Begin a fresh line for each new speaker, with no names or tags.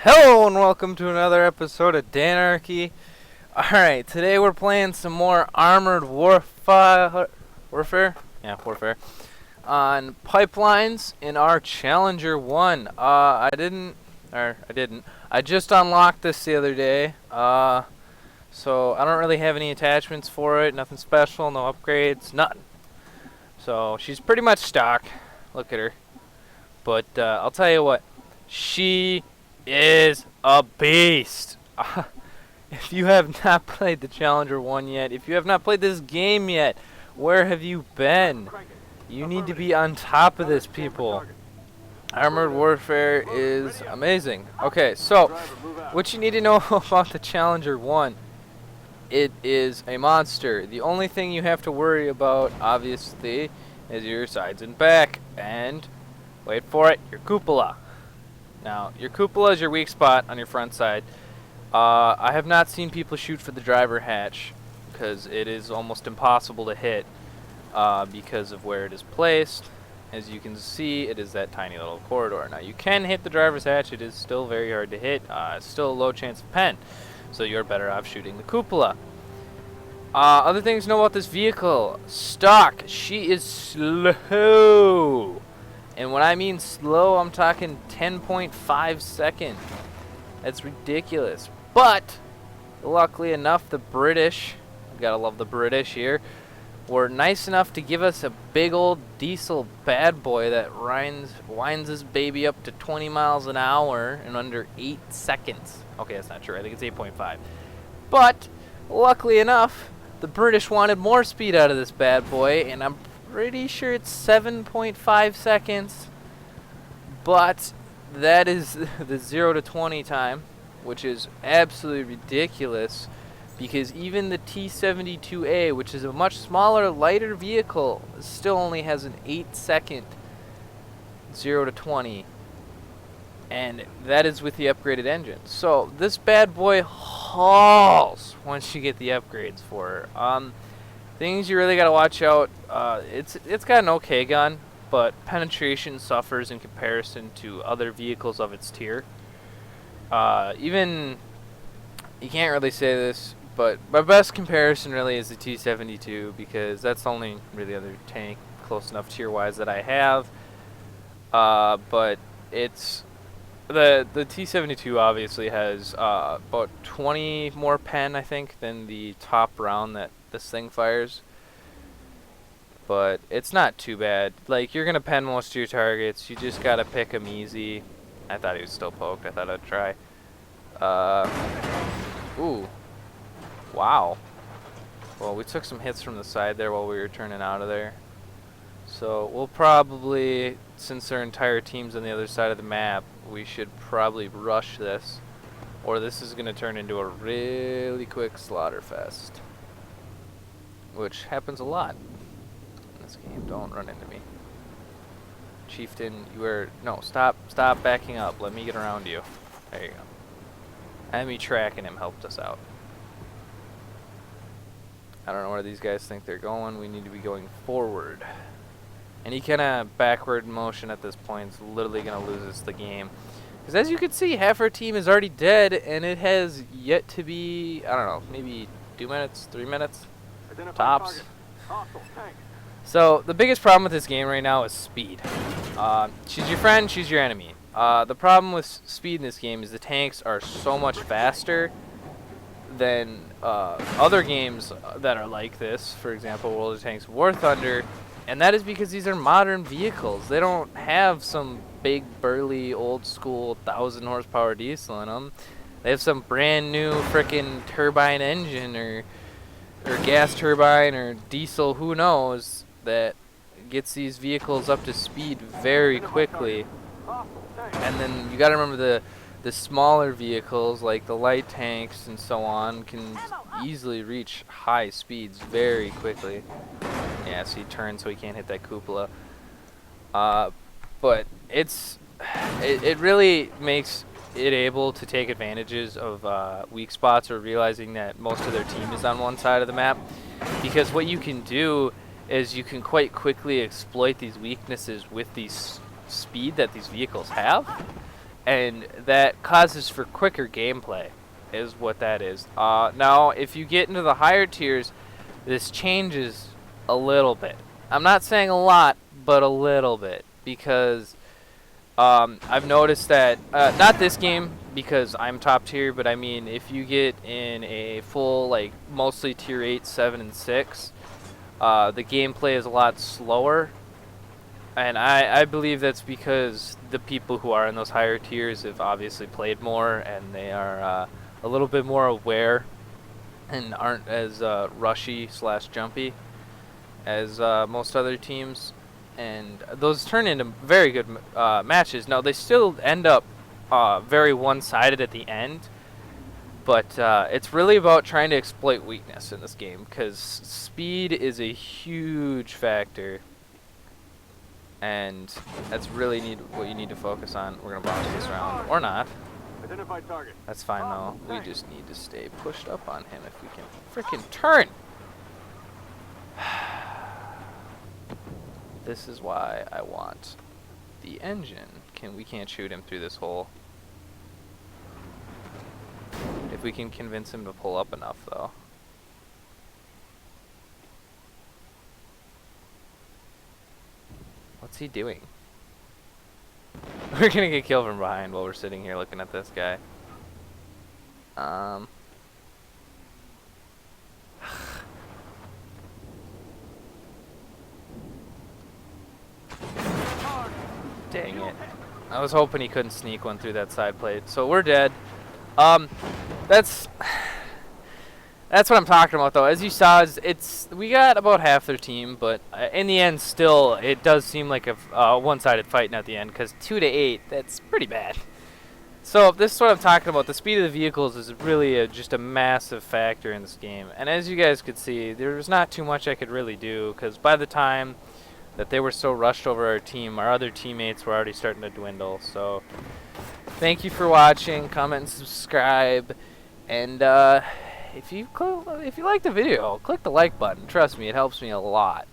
Hello and welcome to another episode of Danarchy. Alright, today we're playing some more Armored Warfare? Yeah, Warfare. On Pipelines in our Challenger 1. I just unlocked this the other day. So I don't really have any attachments for it, nothing special, no upgrades, nothing. So she's pretty much stock. Look at her. But I'll tell you what, she is a beast. If you have not played the Challenger 1 yet, if you have not played this game yet, where have you been? You need to be on top of this, people. Armored Warfare is amazing. Okay, so what you need to know about the Challenger 1, it is a monster. The only thing you have to worry about, obviously, is your sides and back, and wait for it, your cupola. Now, your cupola is your weak spot on your front side. I have not seen people shoot for the driver hatch because it is almost impossible to hit because of where it is placed. As you can see, it is that tiny little corridor. Now, you can hit the driver's hatch. It is still very hard to hit. It's still a low chance of pen, so you're better off shooting the cupola. Other things to know about this vehicle. Stock. She is slow. And when I mean slow, I'm talking 10.5 seconds. That's ridiculous. But, luckily enough, the British, gotta love the British here, were nice enough to give us a big old diesel bad boy that winds this baby up to 20 miles an hour in under 8 seconds. Okay, that's not true. I think it's 8.5. But, luckily enough, the British wanted more speed out of this bad boy, and I'm pretty sure it's 7.5 seconds, but that is the 0 to 20 time, which is absolutely ridiculous because even the T-72A, which is a much smaller, lighter vehicle, still only has an 8-second 0 to 20, and that is with the upgraded engine. So this bad boy hauls once you get the upgrades for her. Things you really gotta watch out. It's got an okay gun, but penetration suffers in comparison to other vehicles of its tier. Even you can't really say this, but my best comparison really is the T-72 because that's the only really other tank close enough tier-wise that I have. But it's the T-72 obviously has about 20 more pen, I think, than the top round that this thing fires, but it's not too bad. Like, you're gonna pen most of your targets. You just gotta pick them easy. I thought he was still poked. I thought I'd try. Ooh, wow. Well, we took some hits from the side there while we were turning out of there, so we'll probably, since our entire team's on the other side of the map, we should probably rush this, or this is gonna turn into a really quick slaughter fest, which happens a lot in this game. Don't run into me. Chieftain, you are... No, stop backing up. Let me get around you. There you go. Enemy tracking him helped us out. I don't know where these guys think they're going. We need to be going forward. Any kind of backward motion at this point is literally going to lose us the game. Because as you can see, half our team is already dead, and it has yet to be, I don't know, maybe 2 minutes, 3 minutes? Tops. So the biggest problem with this game right now is speed. She's your friend, she's your enemy. The problem with speed in this game is the tanks are so much faster than other games that are like this. For example, World of Tanks War Thunder, and that is because these are modern vehicles. They don't have some big burly old school 1,000 horsepower diesel in them. They have some brand new frickin' turbine engine or gas turbine or diesel, who knows, that gets these vehicles up to speed very quickly. And then you gotta remember the smaller vehicles like the light tanks and so on can easily reach high speeds very quickly. Yeah, so he turns so he can't hit that cupola. But it really makes it able to take advantages of weak spots, or realizing that most of their team is on one side of the map, because what you can do is you can quite quickly exploit these weaknesses with these speed that these vehicles have, and that causes for quicker gameplay, is what that is. Now, if you get into the higher tiers, this changes a little bit. I'm not saying a lot, but a little bit, because I've noticed that, not this game, because I'm top tier, but I mean, if you get in a full, like, mostly tier 8, 7, and 6, the gameplay is a lot slower. And I believe that's because the people who are in those higher tiers have obviously played more, and they are a little bit more aware and aren't as rushy/jumpy as most other teams. And those turn into very good matches. Now, they still end up very one-sided at the end, but it's really about trying to exploit weakness in this game, because speed is a huge factor. And that's really what you need to focus on. We're going to bounce this round. Or not.
Identify target.
That's fine, though. We just need to stay pushed up on him if we can freaking turn. This is why I want the engine. We can't shoot him through this hole. If we can convince him to pull up enough, though. What's he doing? We're gonna get killed from behind while we're sitting here looking at this guy. Dang it. I was hoping he couldn't sneak one through that side plate. So we're dead. That's what I'm talking about, though. As you saw, we got about half their team, but in the end, still, it does seem like a one-sided fight at the end, because 2-8, that's pretty bad. So this is what I'm talking about. The speed of the vehicles is really just a massive factor in this game. And as you guys could see, there was not too much I could really do, because by the time that they were so rushed over our team, our other teammates were already starting to dwindle. So thank you for watching. Comment and subscribe. And if you like the video, click the like button. Trust me, it helps me a lot.